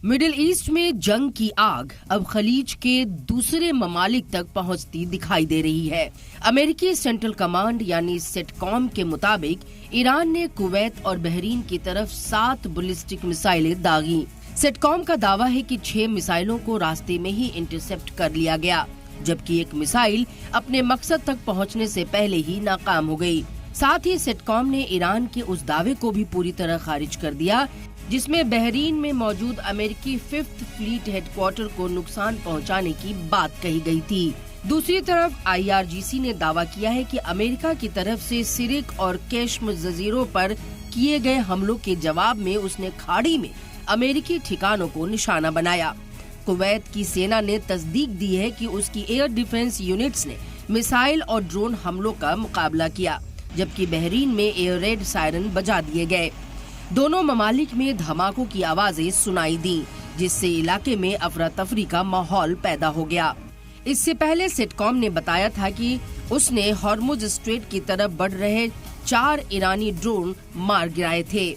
Middle east में जंग की आग अब खलीज के दूसरे ममालिक तक पहुंचती दिखाई दे रही है। अमेरिकी सेंट्रल कमांड यानी सेटकॉम के मुताबिक ईरान ने कुवैत और बहरीन की तरफ 7 बैलिस्टिक मिसाइलें दागी। सेटकॉम का दावा है कि 6 मिसाइलों को रास्ते में ही इंटरसेप्ट कर लिया गया, जबकि एक मिसाइल अपने मकसद तक पहुंचने से पहले ही नाकाम हो गई। साथ ही सेटकॉम ने ईरान के उस दावे को भी पूरी तरह खारिज कर दिया जिसमें बहरीन में मौजूद अमेरिकी 5th फ्लीट हेडक्वार्टर को नुकसान पहुंचाने की बात कही गई थी। दूसरी तरफ IRGC ने दावा किया है कि अमेरिका की तरफ से सिरिक और केश्म जजीरों पर किए गए हमलों के जवाब में उसने खाड़ी में अमेरिकी ठिकानों को निशाना बनाया। कुवैत की सेना ने तस्दीक दी है कि उसकी एयर डिफेंस यूनिट्स ने मिसाइल और ड्रोन हमलों का मुकाबला किया, जबकि बहरीन में एयर रेड सायरन बजा दिए गए। दोनों ममालिक में धमाकों की आवाजें सुनाई दी, जिससे इलाके में अफरा तफरी का माहौल पैदा हो गया। इससे पहले सेटकॉम ने बताया था कि उसने हॉर्मुज स्ट्रेट की तरफ बढ़ रहे 4 ईरानी ड्रोन मार गिराए थे।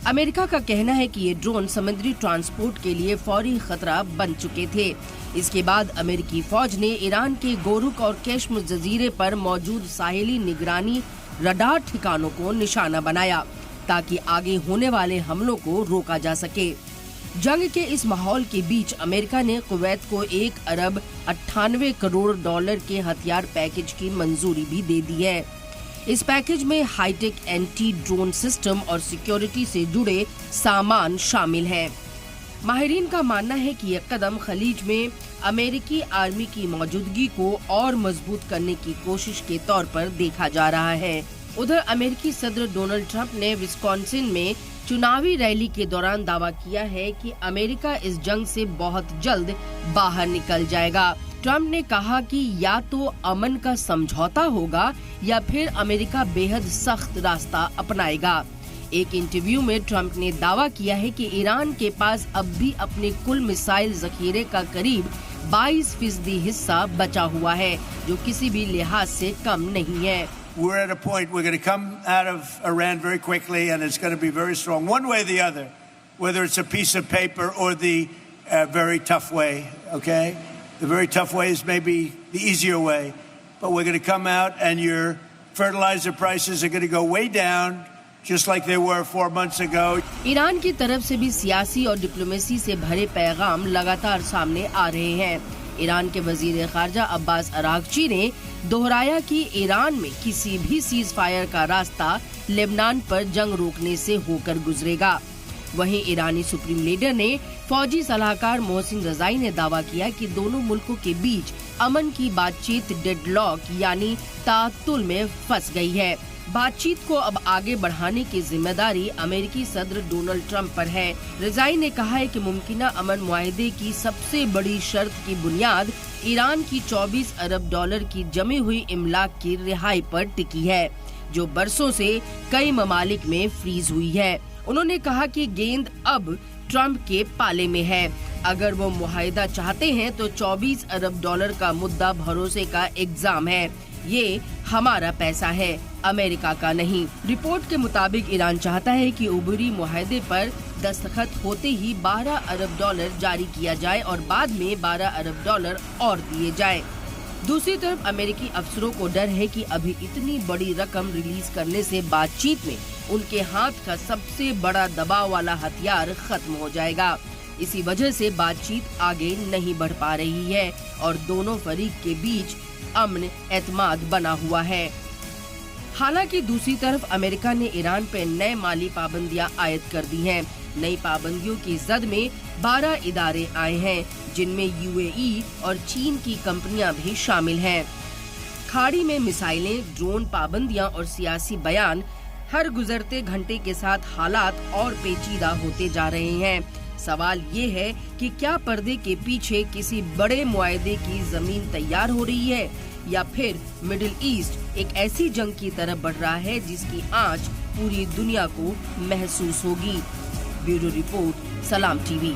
अमेरिका का कहना है कि ये ड्रोन समुद्री ट्रांसपोर्ट के लिए फौरी खतरा बन चुके थे। इसके बाद अमेरिकी फौज ने ईरान के गोरुक और केश्म जजीरे पर मौजूद साहिली निगरानी रडार ठिकानों को निशाना बनाया, ताकि आगे होने वाले हमलों को रोका जा सके। जंग के इस माहौल के बीच अमेरिका ने कुवैत को $1 अरब 98 करोड़ के हथियार पैकेज की मंजूरी भी दे दी है। इस पैकेज में हाईटेक एंटी ड्रोन सिस्टम और सिक्योरिटी से जुड़े सामान शामिल हैं। माहिरीन का मानना है कि यह कदम खलीज में अमेरिकी आर्मी की मौजूदगी को और मजबूत करने की कोशिश के तौर पर देखा जा रहा है। उधर अमेरिकी सदर डोनाल्ड ट्रंप ने विस्कॉन्सिन में चुनावी रैली के दौरान दावा किया है कि अमेरिका इस जंग से बहुत जल्द बाहर निकल जाएगा। ट्रंप ने कहा कि या तो अमन का समझौता होगा या फिर अमेरिका बेहद सख्त रास्ता अपनाएगा। एक इंटरव्यू में ट्रंप ने दावा किया है कि ईरान के पास अब भी अपने कुल मिसाइल जखीरे का करीब 22% हिस्सा बचा हुआ है, जो किसी भी लिहाज से कम नहीं है। We're at a point we're going to come out of Iran very quickly, and it's going to be very strong, one way or the other, whether it's a piece of paper or the very tough way, okay? The very tough way is maybe the easier way, but we're going to come out and your fertilizer prices are going to go way down, just like they were 4 months ago. Iran की तरफ से भी सियासी और diplomacy से भरे पैगाम लगातार सामने आ रहे हैं। ईरान के वजीर खारजा अब्बास अरागची ने दोहराया कि ईरान में किसी भी सीज फायर का रास्ता लेबनान पर जंग रोकने से होकर गुजरेगा। वहीं ईरानी सुप्रीम लीडर ने फौजी सलाहकार मोहसिन रजाई ने दावा किया कि दोनों मुल्कों के बीच अमन की बातचीत डेडलॉक यानी तातुल में फंस गई है। बातचीत को अब आगे बढ़ाने की जिम्मेदारी अमेरिकी सदर डोनाल्ड ट्रंप पर है। रजाई ने कहा है कि मुमकिना अमन मुआहदे की सबसे बड़ी शर्त की बुनियाद ईरान की $24 अरब की जमी हुई इमलाक की रिहाई पर टिकी है, जो बरसों से कई ममालिक में फ्रीज हुई है। उन्होंने कहा कि गेंद अब ट्रंप के पाले में है। अगर वो मुआहदा चाहते हैं तो $24 अरब का मुद्दा भरोसे का इल्जाम है। ये हमारा पैसा है, अमेरिका का नहीं। रिपोर्ट के मुताबिक ईरान चाहता है कि उबरी मुआहदे पर दस्तखत होते ही $12 अरब जारी किया जाए और बाद में $12 अरब और दिए जाए। दूसरी तरफ अमेरिकी अफसरों को डर है कि अभी इतनी बड़ी रकम रिलीज करने से बातचीत में उनके हाथ का सबसे बड़ा दबाव वाला हथियार खत्म हो जाएगा। इसी वजह से बातचीत आगे नहीं बढ़ पा रही है और दोनों फरीक के बीच अमन एतमाद बना हुआ है। हालांकि दूसरी तरफ अमेरिका ने ईरान पर नए माली पाबंदियां आयद कर दी हैं। नई पाबंदियों की जद में 12 इदारे आए हैं, जिनमें UAE और चीन की कंपनियां भी शामिल हैं। खाड़ी में मिसाइलें, ड्रोन पाबंदियां और सियासी बयान, हर गुजरते घंटे के साथ हालात और पेचीदा होते जा रहे हैं। सवाल ये है कि क्या पर्दे के पीछे किसी बड़े मुआहदे की जमीन तैयार हो रही है या फिर मिडिल ईस्ट एक ऐसी जंग की तरफ बढ़ रहा है जिसकी आंच पूरी दुनिया को महसूस होगी। ब्यूरो रिपोर्ट, सलाम TV।